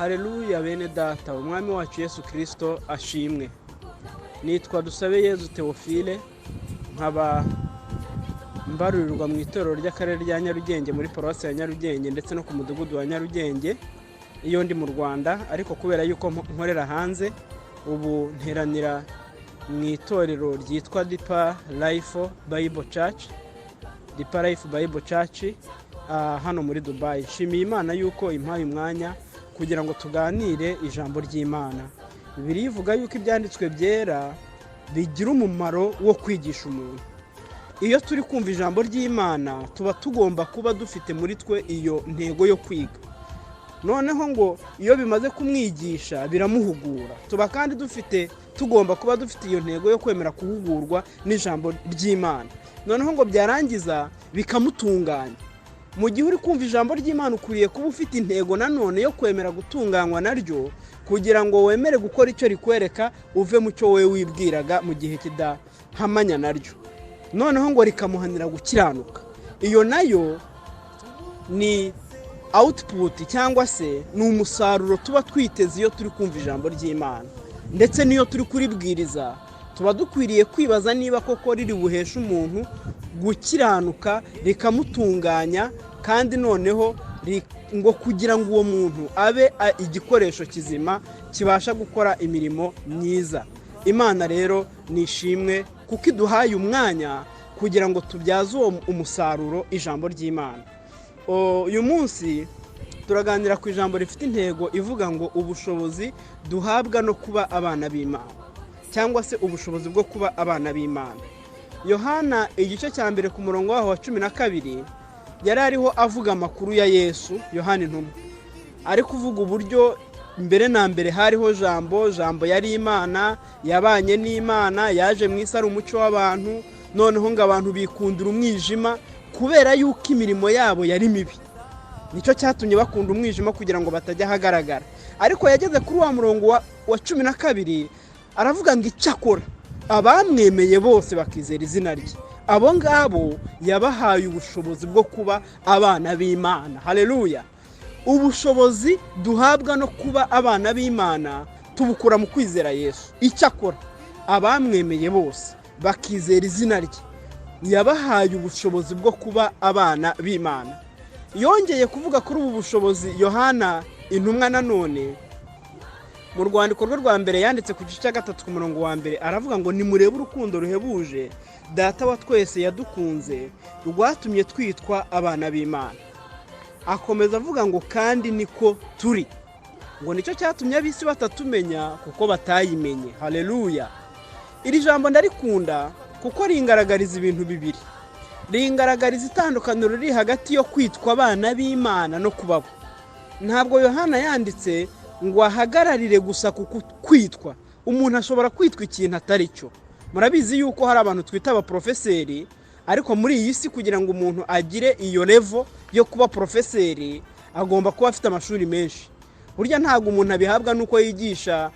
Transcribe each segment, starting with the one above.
Haleluya bene data, umwami wacu Yesu Kristo ashimwe. Nitwa Dusabeyezu Theophile, nkaba mbarurirwa mu itorero ry'akarere rya Nyarugenge muri paruwasi ya Nyarugenge ndetse no ku mudugudu wa Nyarugenge iyo ndi mu Rwanda, ariko kubera yuko nkorera hanze ubu nteranira mu itorero ryitwa Deeper Life Bible Church, Deeper Life Bible Church hano muri Dubai. Shimiye Imana yuko impaye umwanya kugira ngo tuganire ijambo ry'Imana. Bibiliya ivuga yuko ibyanditswe byera bigira umumaro wo kwigisha umuntu. Iyo turi kumva ijambo ry'Imana tuba tugomba kuba dufite muri twe iyo ntego yo kwiga. Noneho ngo iyo bimaze kumwigisha biramuhugura. Tuba kandi tugomba kuba dufite iyo ntego yo kwemera kuhugurwa n'ijambo ry'Imana. Noneho ngo byarangiza bikamutunganya. Mu gihe uri kumva ijambo ry'Imana ukuriye kuba ufite intego nanone yo kwemera gutunganywa naryo kugira ngo wemere gukora icyo rikwereka uve mu cyo wowe wibwiraga mu gihe kidahamanya naryo. Noneho ngo rikamuhanira gukiranuka. Iyo nayo ni output cyangwa se ni umusaruro tuba twiteze iyo turi kumva ijambo ry'Imana. Ndetse niyo turi kuribwiriza tuba dukwiriye kwibaza niba koko riri buhesha umuntu gukiranuka rikamutunganya, kandi noneho ngo kugira ngo uwo muntu abe igikoresho kizima kibasha gukora imirimo myiza. Imana rero nishimwe kuko iduhaye umwanya kugira ngo tubyaze uwo umusaruro ijambo ry'Imana. Uyu munsi turaganira ku ijambo rifite intego ivuga ngo ubushobozi duhabwa no kuba abana b'Imana, cyangwa se ubushobozi bwo kuba abana b'Imana. Yohana igice cya mbere ku murongo waho wa 12 yari ariho avuga amakuru ya Yesu. Yohana intumwa ari kuvuga uburyo mbere na mbere hariho jambo yari Imana, yabanye n'Imana, yaje mu isi ari umucyo w'abantu. Noneho ngo abantu bikundira umwijima kubera yuko imirimo yabo yari mibi. Nicyo cyatumye bakunda umwijima kugira ngo batajya hagaragara. Ariko yageze kuri wa murongo wa 12 aravuga ngo icyakora abamwemeye bose bakizera izina rye, abo ngabo yabahaye ubushobozi bwo kuba abana b'Imana. Haleluya. Ubushobozi duhabwa no kuba abana b'Imana tubukura mu kwizera Yesu. Icyakora abamwemeye bose bakizera izina rye, yabahaye ubushobozi bwo kuba abana b'Imana. Yongeye kuvuga kuri ubu bushobozi Yohana intumwa nanone mu rwandiko rwe rwa mbere yanditse ku gice cya 3 ku murongo wa 1 aravuga ngo nimurebe urukundo ruhebuje Data wa twese yadukunze rwatumye twitwa abana b'Imana. Akomeza avuga ngo kandi niko turi, ngo nicyo cyatumye abisi batatumenya kuko batayimenye. Haleluya. Iri jambo ndarikunda kuko ringaragariza ibintu bibiri. Ringaragariza itandukaniro riri hagati yo kwitwa abana b'Imana no kubabo. Ntabwo Yohana yanditse ngo ahagararire gusa kuko kwitwa. Umuntu ashobora kwitwa ikintu atari cyo. Murabizi yuko hari abantu twita abaprofeseri, ariko muri iyi si kugira ngo umuntu agire iyo level yo kuba profeseri agomba kuba afite amashuri menshi. Burya ntabwo umuntu abihabwa nuko yigisha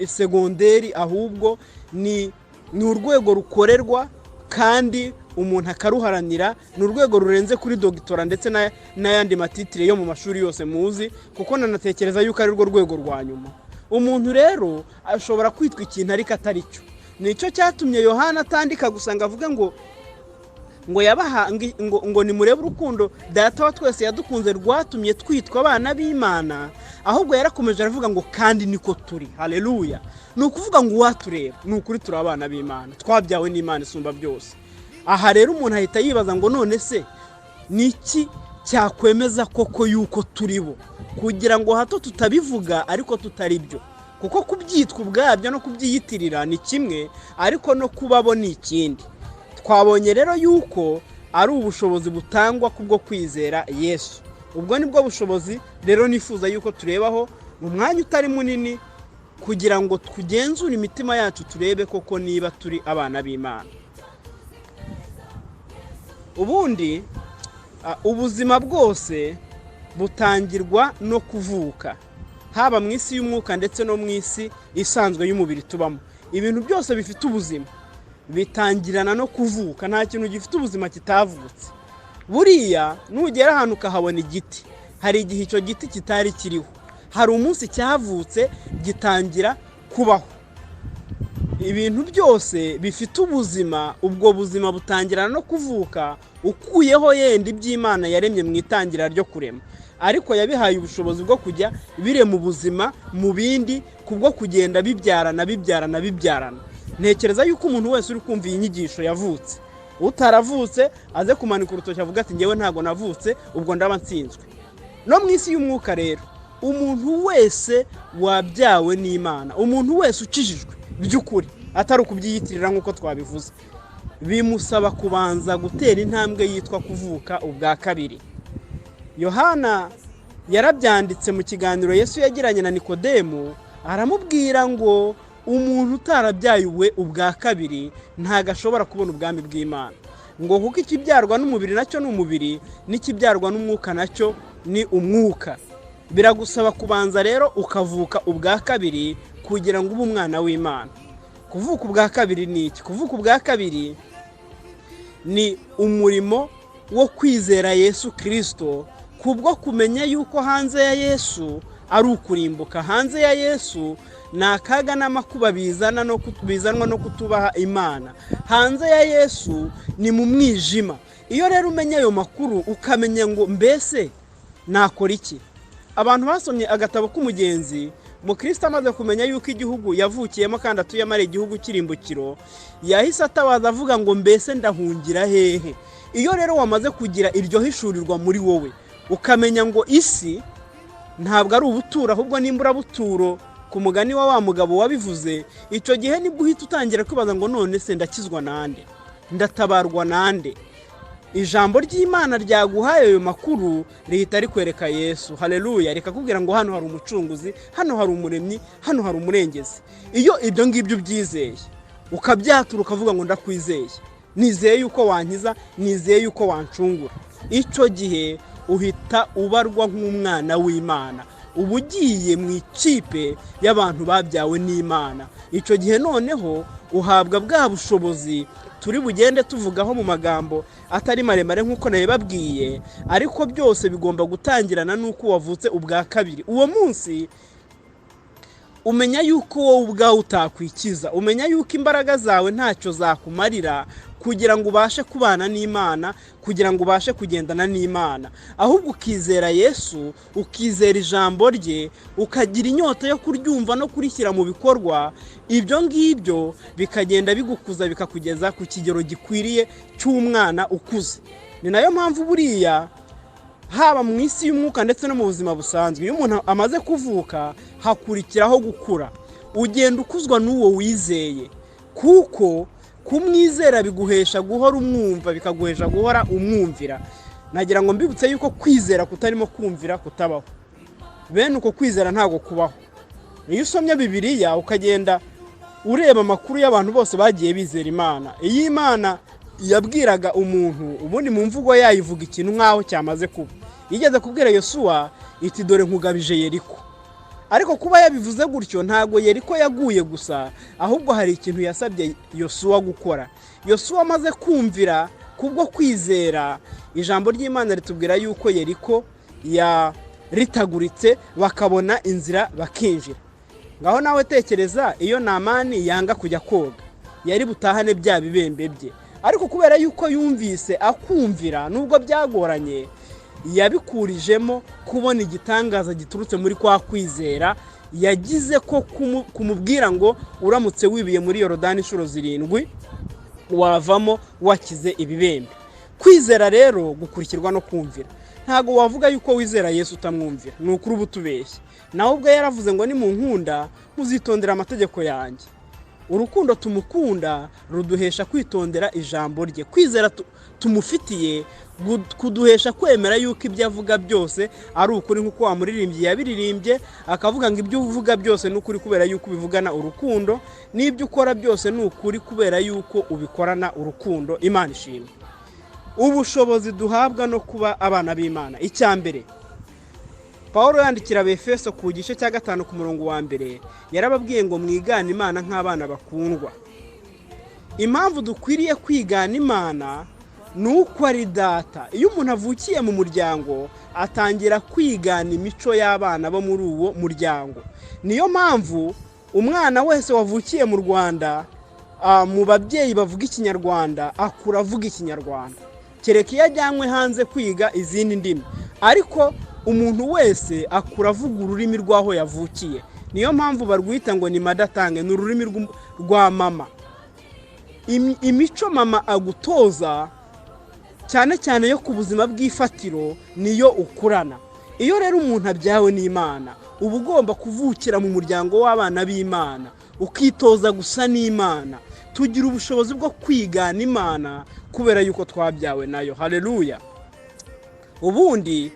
segonderi, ahubwo ni urwego rukorerwa kandi umuntu akaruharanira. Ni urwego rurenze kuri doctora ndetse n'ayandi matitire yo mu mashuri yose muzi, kuko nanatekereza yuko ari rwo rwego rwa nyuma. Umuntu rero ashobora kwitwa ikintu ariko atari cyo. Nicyo cyatumye Yohana atandika gusanga avuga ngo ngo nimurebe urukundo Data wa twese yadukunze rwatumye twitwa abana b'Imana. Ahubwo yarakomeje aravuga ngo kandi niko turi. Haleluya. Ni ukuvuga ngo watureba ni ukuri turi abana b'Imana, twabyawe n'Imana isumba byose. Aha rero umuntu ahita yibaza ngo none se niki cyakwemeza koko yuko turibo, kugira ngo hato tutabivuga ariko tutari byo. Kuko kubyitwa ubwabyo no kubyiyitirira ni kimwe, ariko no kubabo ni ikindi. Twabonye rero yuko ari ubushobozi butangwa kubwo kwizera Yesu. Ubwo nibwo bushobozi rero nifuza yuko turebaho mu mwanya utari munini kugira ngo tugenzure imitima yacu turebe koko niba turi abana b'Imana. Ubundi ubuzima bwose butangirwa no kuvuka, haba mu isi y'umwuka ndetse no mu isi isanzwe y'umubiri tubamo. Ibintu byose bifite ubuzima bitangirana no kuvuka. Nta kintu gifite ubuzima kitavutse. Buriya nugera ahantu ukahabona igiti, hari igihe icyo giti kitari kiriho, hari umunsi cyavutse gitangira kubaho. Ibintu byose bifite ubuzima, ubwo buzima butangirana no kuvuka, ukuyeho yenda iby'Imana yaremye mu itangira ryo kurema, ariko yabihaye ubushobozi bwo kujya birema ubuzima mu bindi kubwo kugenda bibyarana. Ntekereza yuko umuntu wese uri kumva iyi nyigisho yavutse, utaravutse aze kumanika urutoki avuga ati ngewe ntago navutse, ubwo ndaba nsinzwe. No mu isi y'umwuka rero, umuntu wese wabyawe n'Imana, umuntu wese ukijijwe by'ukuri atari ukubyiyitirira nk'uko twabivuze, bimusaba kubanza gutera intambwe yitwa kuvuka ubwa kabiri. Yohana yarabyanditse mu kiganiro Yesu yagiranye na Nikodemu, aramubwira ngo umuntu utarabyaye ubwa kabiri ntago ashobora kubona ubwami bw'Imana, ngo kuko ikibyarwa n'umubiri nacyo ni umubiri, n'ikibyarwa n'umwuka nacyo ni umwuka. Biragusaba kubanza rero ukavuka ubwa kabiri kugira ngo ube umwana w'Imana. Kuvuka ubwa kabiri ni iki? Kuvuka ubwa kabiri ni umurimo wo kwizera Yesu Kristo, kubwo kumenya yuko hanze ya Yesu ari ukurimbuka, hanze ya Yesu ni akaga n'amakuba bizanwa no kutubaha Imana, hanze ya Yesu ni mu mwijima. Iyo rero umenya ayo makuru, ukamenya ngo mbese nakora iki. Abantu basomye agatabo k'umugenzi, Mukristo amaze kumenya yuko igihugu yavukiyemo kandi atuyemo ari igihugu kirimbukiro, yahise atabaza avuga ngo mbese ndahungira hehe. Iyo rero wamaze kugira iryo hishurirwa muri wowe, ukamenya ngo isi ntabwo ari ubutura ahubwo nimbura buturo, ku mugani wa mugabo wabivuze, icyo gihe nibwo uhita utangira kwibaza ngo none se ndakizwa nande, ndatabarwa nande. Ijambo ry'Imana ryaguhaye ayo makuru rihita rikwereka Yesu. Haleluya! Rikakubwira ngo hano hari umucunguzi, hano hari umuremyi, hano hari umurengezi. Iyo ibyo ngibyo byizeye, ukabyatura ukavuga ngo ndakwizeye, nizeye yuko wankiza, nizeye yuko wancungura, icyo gihe uhita ubarwa nk'umwana w'Imana, uba ugiye mu ikipe y'abantu babyawe n'Imana. Icyo gihe noneho uhabwa bwa bushobozi turi bugende tuvugaho mu magambo atari maremare nk'uko nabibabwiye, ariko byose bigomba gutangirana n'uko wavutse ubwa kabiri. Uwo munsi umenya yuko wowe ubwawe utakwikiza, umenya yuko imbaraga zawe ntacyo zakumarira kugira ngo ubashe kubana n'Imana, kugira ngo ubashe kugendana n'Imana, ahubwo ukizera Yesu, ukizera ijambo rye, ukagira inyota yo kuryumva no kurishyira mu bikorwa. Ibyo ngibyo bikagenda bigukuza bikakugeza ku kigero gikwiriye cy'umwana ukuze. Ni nayo mpamvu buriya haba mu isi y'umwuka ndetse no mu buzima busanzwe, iyo umuntu amaze kuvuka hakurikiraho gukura, ugenda ukuzwa n'uwo wizeye, kuko kumwizera biguhesha guhora umwumva, bikaguhesha guhora umwumvira. Nagira ngo mbibutse yuko kwizera kutarimo kumvira kutabaho, bene uko kwizera ntago kubaho. Iyo usomye Bibiliya ukagenda ureba amakuru y'abantu bose bagiye bizera Imana, iyi Imana yabwiraga umuntu, ubundi mu mvugo yayivuga ikintu nkaho cyamaze kuba. Yigeze kubwira Yosuwa iti dore nkugabije Yeriko. Ariko kuba yabivuze gutyo ntago Yeriko yaguye gusa, ahubwo hari ikintu yasabye Yosuwa gukora. Yosuwa amaze kumvira kubwo kwizera, ijambo ry'Imana ritubwira yuko Yeriko yaritaguritse bakabona inzira bakinjira. Ngaho nawe tekereza iyo Namani yanga kujya koga, yari butahane bya bibembe bye, ariko kubera yuko yumvise akumvira nubwo byagoranye, yabikurijemo kubona igitangaza giturutse muri kwa kwizera yagize ko kumubwira ngo uramutse wibiye muri Yorodani inshuro 7 wavamo wakize ibibembe. Kwizera rero gukurikirwa no kumvira. Ntago wavuga yuko wizera Yesu utamwumvira, n'ukuri ubutubeshye. Naho ubwo yaravuze ngo ni mu nkunda muzitondera amategeko yanjye. Urukundo tumukunda ruduhesha kwitondera ijambo rye. Kwizera tumufitiye kuduhesha kwemera yuko ibyo avuga byose ari ukuri, nk'uko wamuririmbye yabiririmbye akavuga ngo ibyo uvuga byose n'ukuri kubera yuko ubivugana urukundo, n'ibyo ukora byose n'ukuri kubera yuko ubikorana urukundo. Imana ishimwe. Ubushobozi duhabwa no kuba abana b'Imana. Icyambere, Paulo yandikira Abefeso ku gice cya 5 ku murongo wa 1 yarababwiye ngo mwigane Imana nk'abana bakundwa. Impamvu dukwiriye kwigana Imana nuko ari data. Iyo umuntu avukiye mu muryango atangira kwigana imico y'abana bo muri uwo muryango. Niyo mpamvu umwana wese wavukiye mu Rwanda, mu babyeyi bavuga ikinyarwanda, akura avuga ikinyarwanda, kereka iyo ajyanywe hanze kwiga izindi ndimi. Ariko umuntu wese akura avuga ururimi rw'aho yavukiye. Niyo mpamvu barwita ngo ni madatange, ni ururimi rwa mama. Imico mama agutoza cyane cyane yo ku buzima bw'ifatiro niyo ukurana. Iyo rero umuntu abyawe n'Imana, uba ugomba kuvukira mu muryango w'abana b'Imana, ukitoza gusa n'Imana. Tugira ubushobozi bwo kwigana Imana kubera yuko twabyawe nayo. Haleluya. Ubundi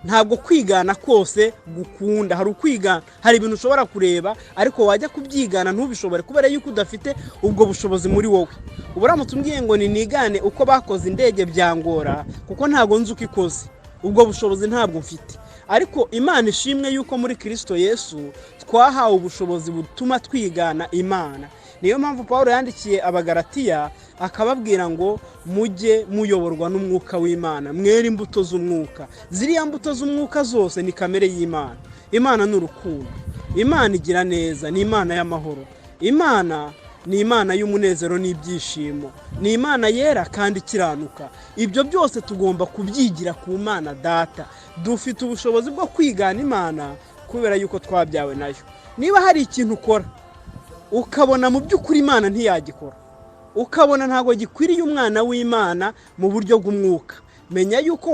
ntabwo kwigana kose gukunda. Hari ukwigana, hari ibintu ushobora kureba ariko wajya kubyigana ntubishobore kubera yuko udafite ubwo bushobozi muri wowe. Uburamutse umbwiye ngo nigane uko bakoze indege byangora, kuko ntabwo nzi uko ikoze, ubwo bushobozi ntabwo mfite. Ariko Imana ishimwe yuko muri Kristo Yesu twahawe ubushobozi butuma twigana Imana. Niyo mpamvu Pawulo yandikiye Abagalatiya akababwira ngo mujye muyoborwa n'umwuka w'Imana, mwere imbuto z'umwuka. Ziriya mbuto z'umwuka zose ni kamere y'Imana. Imana ni urukundo, Imana igira neza, ni Imana y'amahoro, Imana ni Imana y'umunezero n'ibyishimo, ni Imana yera kandi ikiranuka. Ibyo byose tugomba kubyigira ku Mana Data. Dufite ubushobozi bwo kwigana Imana kubera yuko twabyawe nayo. Niba hari ikintu ukora ukabona mu by'ukuri Imana ntiyagikora, ukabona ntabwo gikwiriye umwana w'Imana mu buryo bw'umwuka, menya yuko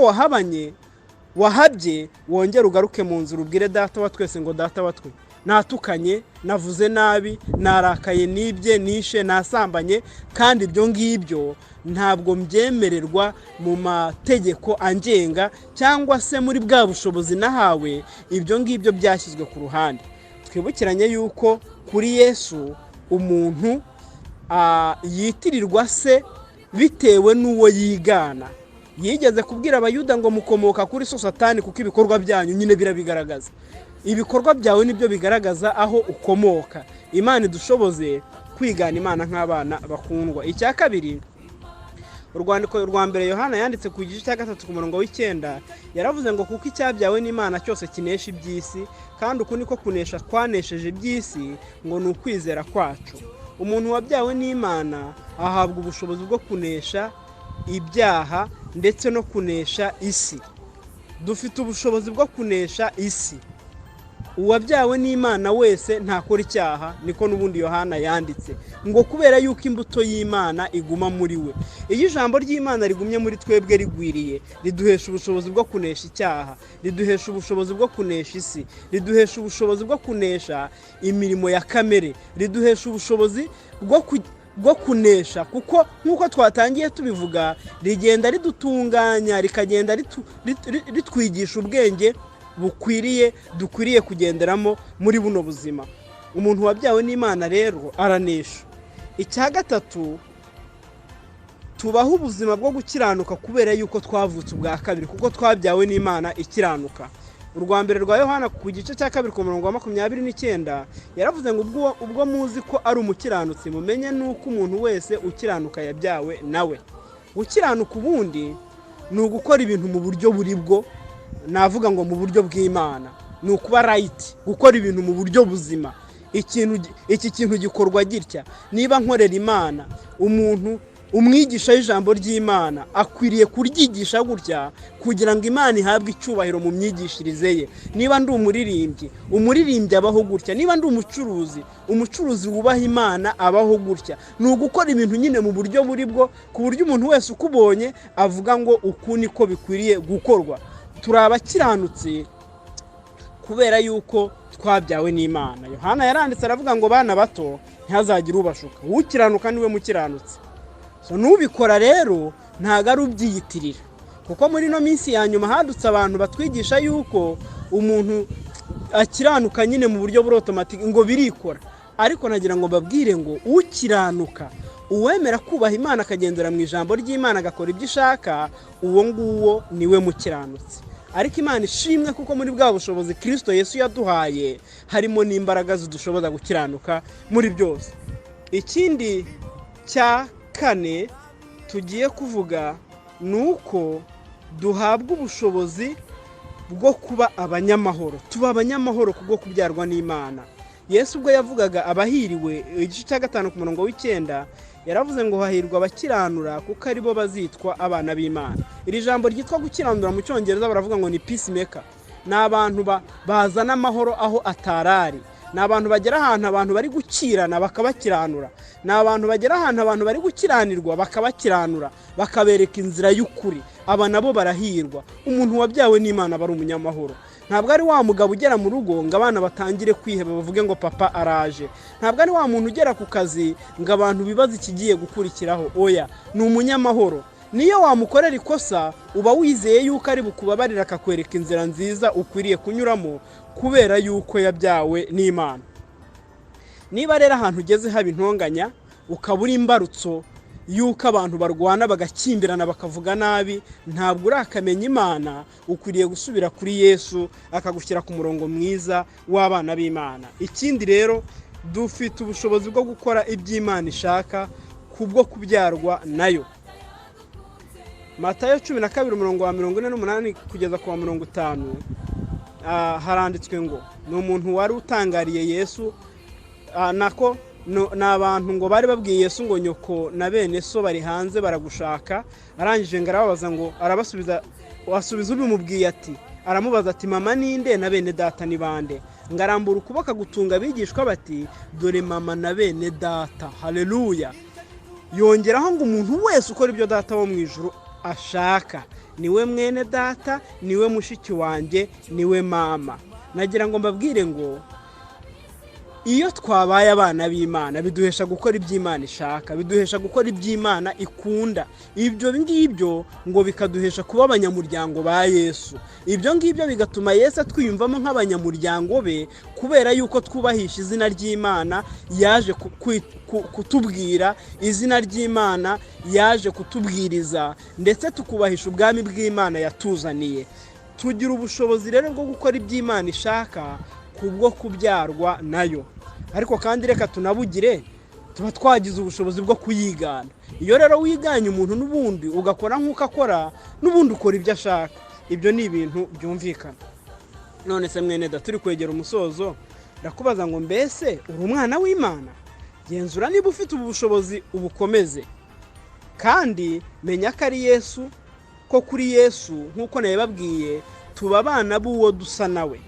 wahabye, wongera ugaruke mu nzira ubwire Data wa twese ngo Data wa twe, natukanye, navuze nabi, narakaye, nibye, nishe, nasambanye, kandi ibyo ngibyo ntabwo mbyemererwa mu mategeko angenga cyangwa se muri bwa bushobozi nahawe. Ibyo ngibyo byashyizwe ku ruhande. Twibukiranye yuko kuri Yesu umuntu yitirirwa se bitewe n'uwo yigana. Yigeze kubwira Abayuda ngo mukomoka kuri so Satani kuko ibikorwa byanyu nyine birabigaragaza. Ibikorwa byawe nibyo bigaragaza aho ukomoka. Imana idushoboze kwigana Imana nk'abana bakundwa. Icya kabiri, urwandiko rwa mbere Yohana yanditse ku gice cya 3 ku murongo w'9 yaravuze ngo kuko icyabyawe n'Imana cyose kinesha iby'isi, kandi uku niko kunesha kwanesheje iby'isi ngo ni ukwizera kwacu. Umuntu wabyawe n'Imana ahabwa ubushobozi bwo kunesha ibyaha ndetse no kunesha isi. Dufite ubushobozi bwo kunesha isi. Uwabyawe n'Imana wese ntakora icyaha, niko n'ubundi Yohana yanditse ngo kubera yuko imbuto y'Imana iguma muri we. Iyo ijambo ry'Imana rigumye muri twebwe rigwiriye, riduhesha ubushobozi bwo kunesha icyaha, riduhesha ubushobozi bwo kunesha isi, riduhesha ubushobozi bwo kunesha imirimo ya kamere, riduhesha ubushobozi bwo kunesha, kuko nk'uko twatangiye tubivuga, rigenda ridutunganya, rikagenda ritwigisha ubwenge dukwiriye kugenderamo muri buno buzima. Umuntu wabyawe n'Imana rero aranesha. Icya gatatu, tubaho ubuzima bwo gukiranuka kubera yuko twavutse ubwa kabiri, kuko twabyawe n'Imana ikiranuka. Urwa mbere rwa Yohana ku gice cya 2 ku murongo wa 29 yaravuze ngo ubwo muzi ko ari umukiranutsi, mumenye nuko umuntu wese ukiranuka yabyawe nawe. Gukiranuka ubundi ni ugukora ibintu mu buryo buribwo, navuga ngo mu buryo bw'Imana, ni ukuba right, gukora ibintu mu buryo buzima. Iki kintu gikorwa gitya. Niba nkorera Imana, umwigisha y'ijambo ry'Imana akwiriye kuryigisha gutya kugira ngo Imana ihabwe icyubahiro mu myigishirize ye. Niba ndi umuririmbyi abaho gutya. Niba ndi umucuruzi wubaha Imana abaho gutya. Ni ugukora ibintu nyine mu buryo buribwo, ku buryo umuntu wese ukubonye avuga ngo uku niko bikwiriye gukorwa. Turi abakiranutsi kubera yuko twabyawe n'Imana. Yohana yaranditse aravuga ngo bana bato ntihazagire ubashuka, ukiranuka niwe mukiranutsi. Nubikora rero ntago ari ubyiyitirira, kuko muri no minsi ya nyuma hadutse abantu batwigisha yuko umuntu akiranuka nyine mu buryo buri automatic ngo birikora. Ariko nagira ngo babwire ngo ukiranuka, uwemera kubaha Imana akagendera mu ijambo ry'Imana agakora ibyo ishaka, uwo nguwo niwe mukiranutsi. Ariko Imana ishimwe kuko muri bwa bushobozi Kristo Yesu yaduhaye harimo n'imbaraga zidushoboza gukiranuka muri byose. Ikindi cya kane, tugiye kuvuga ni uko duhabwa ubushobozi bwo kuba abanyamahoro. Tuba abanyamahoro kubwo kubyarwa n'Imana. Yesu ubwo yavugaga abahiriwe, igice cya 5 ku murongo w'9, yaravuze ngo hahirwa abakiranura kuko aribo bazitwa abana b'Imana. Iri jambo ryitwa gukiranura mu Cyongereza baravuga ngo ni peacemaker. Ni abantu bazana amahoro aho atarari. Ni abantu bagera ahantu abantu bari gukirana bakabakiranura. Ni abantu bagera ahantu abantu bari gukiranirwa bakabakiranura, bakabereka inzira y'ukuri. Aba nabo barahirwa. Umuntu wabyawe n'Imana bari umunyamahoro. Ntabwo ari wa mugabo ugera mu rugo ngo abana batangire kwiheba bavuge ngo papa araje. Ntabwo ari wa muntu ugera ku kazi ngo abantu bibaze ikigiye gukurikiraho. Oya, ni umunyamahoro. Niyo wamukorera ikosa uba wizeye yuko ari bukubabarira akakwereka inzira nziza ukwiriye kunyuramo kubera yuko yabyawe n'Imana. Niba rero ahantu ugeze haba intonganya ukabura imbarutso yuko abantu barwana bagakimbirana bakavuga nabi, ntabwo urakamenya Imana. Ukwiriye gusubira kuri Yesu akagushyira ku murongo mwiza w'abana b'Imana. Ikindi rero, dufite ubushobozi bwo gukora iby'Imana ishaka kubwo kubyarwa nayo. Matayo 12:48 kugeza ku 50 haranditswe ngo ni umuntu wari utangariye Yesu, nako n'abantu ngo bari babwiye Yesu ngo nyoko na bene so bari hanze baragushaka. Arangije ngo arababaza ngo asubiza ubimubwiye ati, aramubaza ati mama ninde na bene data ni bande? Ngarambura ukuboko gutunga abigishwa bati dore mama na bene data. Haleluya. Yongeraho ngo umuntu wese ukora ibyo data wo mu ijuru ashaka niwe mwene data, niwe mushiki wanjye, niwe mama. Nagira ngo mbabwire ngo iyo twabaye abana b'Imana biduhesha gukora iby'Imana ishaka, biduhesha gukora iby'Imana ikunda. Ibyo ngibyo ngo bikaduhesha kuba abanyamuryango ba Yesu. Ibyo ngibyo bigatuma Yesu twiyumvamo nk'abanyamuryango be kubera yuko twubahisha izina ry'Imana yaje kutubwira, izina ry'Imana yaje kutubwiriza, ndetse tukubahisha ubwami bw'Imana yatuzaniye. Tugira ubushobozi rero bwo gukora iby'Imana ishaka kubwo kubyarwa nayo. Ariko kandi reka tunabugire, tuba twagize ubushobozi bwo kuyigana. Iyo rero wiganye umuntu n'ubundi ugakora nk'uko akora, n'ubundi ukora ibyo ashaka, ibyo ni ibintu byumvikana. None se mwene da, turi kwegera umusozo, ndakubaza ngo mbese uri umwana w'Imana? Genzura niba ufite ubu bushobozi ubukomeze, kandi menya ko ari Yesu, ko kuri Yesu nk'uko nabibabwiye tuba abana b'uwo dusa nawe.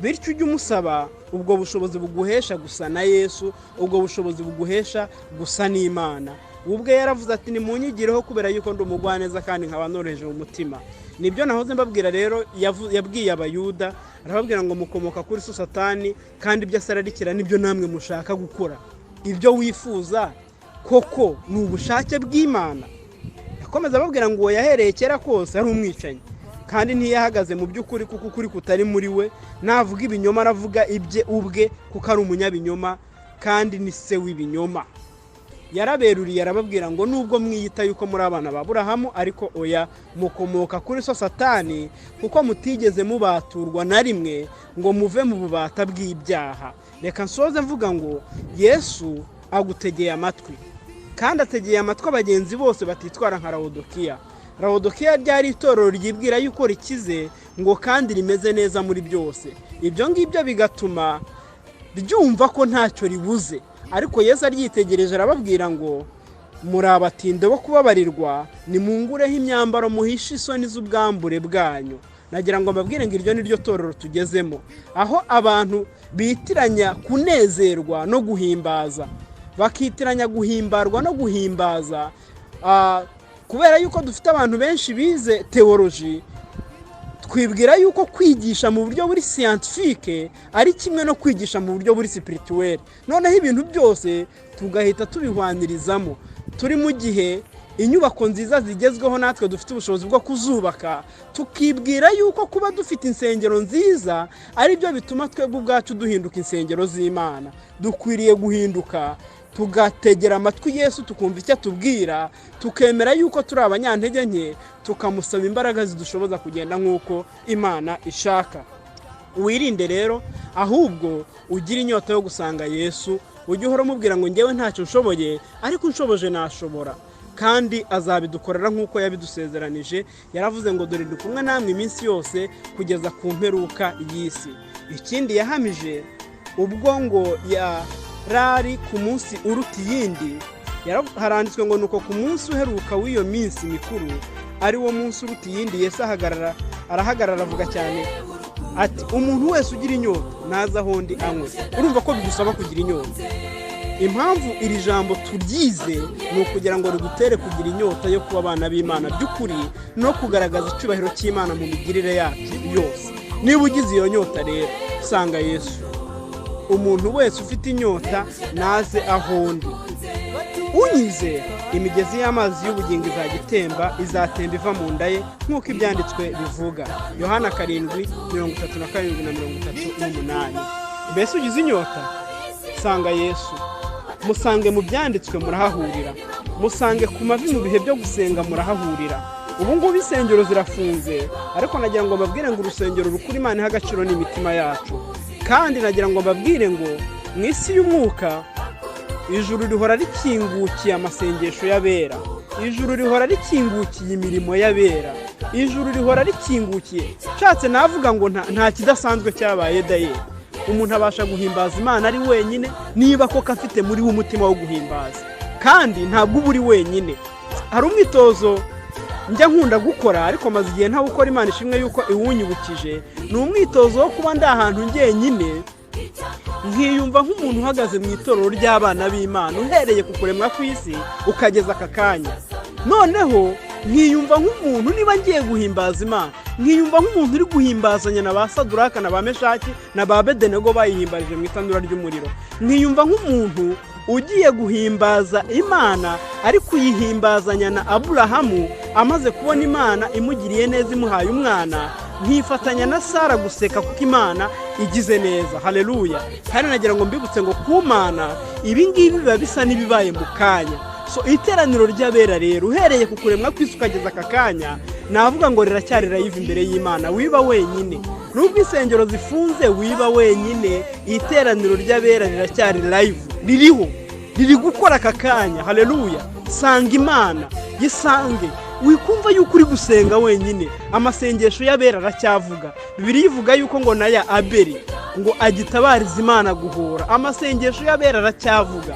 Bityo ujye umusaba ubwo bushobozi buguhesha gusa na Yesu, ubwo bushobozi buguhesha gusa n'Imana. Ubwe yaravuze ati nimunyigireho kubera yuko ndi umugwaneza kandi nkaba noroheje mu mutima. Nibyo nahoze mbabwira rero, yabwiye abayuda, arababwira ngo mukomoka kuri so Satani kandi ibyo asararikira nibyo namwe mushaka gukora. Ibyo wifuza koko ni ubushake bw'Imana. Yakomeza ababwira ngo yahereye kera kose ari umwicanyi kandi ntiyahagaze mu by'ukuri kuko ukuri kutari muri we. Navuga ibinyoma aravuga ibye ubwe kuko ari umunyabinyoma kandi ni se w'ibinyoma. Yaraberuriye arababwira ngo nubwo mwiyita yuko muri abana ba Aburahamu, ariko oya, mukomoka kuri so Satani kuko mutigeze mubaturwa na rimwe ngo muve mu bubata bw'ibyaha. Reka nsoze mvuga ngo Yesu agutegeye amatwi, kandi ategeye amatwi abagenzi bose batitwara nka Laodikiya. Laodikiya ryari itorero ryibwira yuko rikize ngo kandi rimeze neza muri byose. Ibyo ngibyo bigatuma ryumva ko ntacyo ribuze. Ariko Yesu aryitegereje arababwira ngo muri abatinde bo kubabarirwa, nimungureho imyambaro muhishe isoni z'ubwambure bwanyu. Nagira ngo mbabwire ngo iryo ni ryo torero tugezemo, aho abantu bitiranya kunezerwa no guhimbaza, bakitiranya guhimbarwa no guhimbaza. Kubera yuko dufite abantu benshi bize theology, twibwira yuko kwigisha mu buryo buri scientifique ari kimwe no kwigisha mu buryo buri spirituel. Noneho ibintu byose tugahita tubihwanirizamo. Turi mu gihe inyubako nziza zigezweho natwe dufite ubushobozi bwo kuzubaka, tukibwira yuko kuba dufite insengero nziza ari byo bituma twebwe ubwacu duhinduka insengero z'Imana. Dukwiriye guhinduka, tugategera amatwi Yesu, tukumva icyo atubwira, tukemera yuko turi abanyantege nke, tukamusaba imbaraga zidushoboza kugenda nk'uko Imana ishaka. Wirinde rero, ahubwo ugira inyota yo gusanga Yesu, ujye uhora umubwira ngo ngewe ntacyo nshoboye, ariko unshoboje nashobora. kandi azabidukorera nk'uko yabidusezeranije. Yaravuze ngo dore ndi kumwe namwe iminsi yose kugeza ku mperuka y'isi. Ikindi yahamije ubwo ngo yarari ku munsi uruta iyindi, haranditswe ngo nuko ku munsi uheruka w'iyo minsi mikuru ari wo munsi uruta iyindi, Yesu arahagarara avuga cyane ati umuntu wese ugira inyota naza aho ndi anywe. Urumva ko bidusaba kugira inyota. Impamvu iri jambo turyize ni ukugira ngo ridutere kugira inyota yo kuba abana b'Imana by'ukuri no kugaragaza icyubahiro cy'Imana mu migirire yacu yose. Niba ugize iyo nyota rero sanga Yesu. Umuntu wese ufite inyota naze aho ndi. Unyize imigezi y'amazi y'ubugingo izagitemba, izatemba iva mu nda ye nk'uko ibyanditswe bivuga. Yohana 7:37-38. Mbese ugize inyota sanga Yesu. Musange mu byanditswe murahahurira, musange ku mavi mu bihe byo gusenga murahahurira. Ubu ngubu insengero zirafunze, ariko nagira ngo mbabwire ngo urusengero rukuri Imana iha agaciro n'imitima yacu. Kandi nagira ngo mbabwire ngo mu isi y'umwuka ijuru rihora rikingukiye amasengesho y'abera, ijuru rihora rikingukiye imirimo y'abera, ijuru rihora rikingukiye. Nshatse navuga ngo nta kidasanzwe cyabaye daye. Umuntu abasha guhimbaza Imana ari wenyine niba koko afite muri we umutima wo guhimbaza, kandi ntabwo uba uri wenyine. Hari umwitozo njya nkunda gukora ariko maze igihe nta gukora, Imana ishimwe yuko iwunyibukije. Ni umwitozo wo kuba ndi ahantu njyenyine nkiyumva nk'umuntu uhagaze mu itorero ry'abana b'Imana, uhereye ku kuremwa kw'isi ukageza aka kanya. Noneho nkiyumva nk'umuntu niba ngiye guhimbaza Imana, nkiyumva nk'umuntu uri guhimbazanya na ba Saduraka na ba Meshaki na ba Abedenego bayihimbarije mu itanura ry'umuriro. Nkiyumva nk'umuntu ugiye guhimbaza Imana ari kuyihimbazanya na Aburahamu amaze kubona Imana imugiriye neza imuhaye umwana. Nkifatanya na Sara guseka kuko Imana igize neza. Haleluya. Kandi nagira ngo mbibutse ngo ku Mana ibi ngibi biba bisa n'ibibaye mu kanya. So iteraniro ry'abera rero uhereye ku kuremwa kw'isi ukageza aka kanya, navuga ngo riracyari live imbere y'Imana. Wiba wenyine, nubwo insengero zifunze wiba wenyine, iteraniro ry'abera riracyari live, ririho, riri gukora aka kanya. Haleluya. Sanga Imana, yisange. Wikumva yuko uri gusenga wenyine, amasengesho y'abera aracyavuga. Bibiliya ivuga yuko ngo naya Abeli ngo agitabariza Imana guhora. Amasengesho y'abera aracyavuga.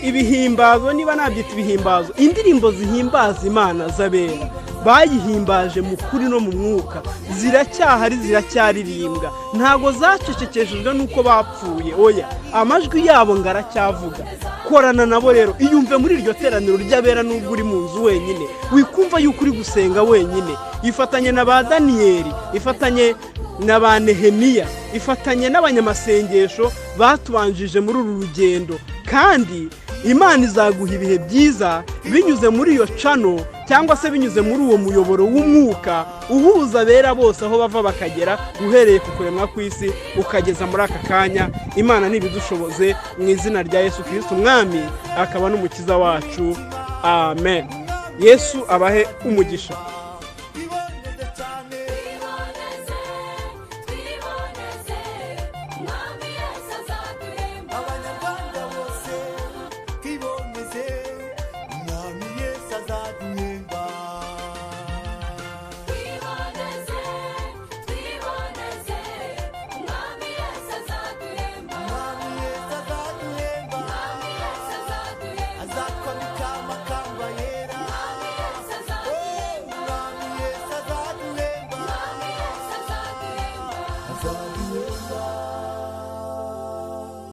Ibihimbazo, niba nabyita ibihimbazo, indirimbo zihimbaza Imana z'abera bayihimbaje mu kuri no mu mwuka, ziracyahari, ziracyaririmbwa, ntago zacecekeshejwe nuko bapfuye. Oya, amajwi yabo ngaracyavuga. Korana nabo rero, iyumve muri iryo teraniro ry'abera nubwo uri mu nzu wenyine, wikumva yuko uri gusenga wenyine. Ifatanye na ba Daniyeli, ifatanye na ba Nehemiya, ifatanye n'abanyamasengesho batubanjije muri uru rugendo. Kandi Imana izaguha ibihe byiza binyuze muri iyo cano, cyangwa se binyuze muri uwo muyoboro w'umwuka uhuza abera bose aho bava bakagera, uhereye ku kuremwa kw'isi ukageza muri aka kanya. Imana nibidushoboze mu izina rya Yesu Kristo umwami akaba n'umukiza wacu. Amen. Yesu abahe umugisha.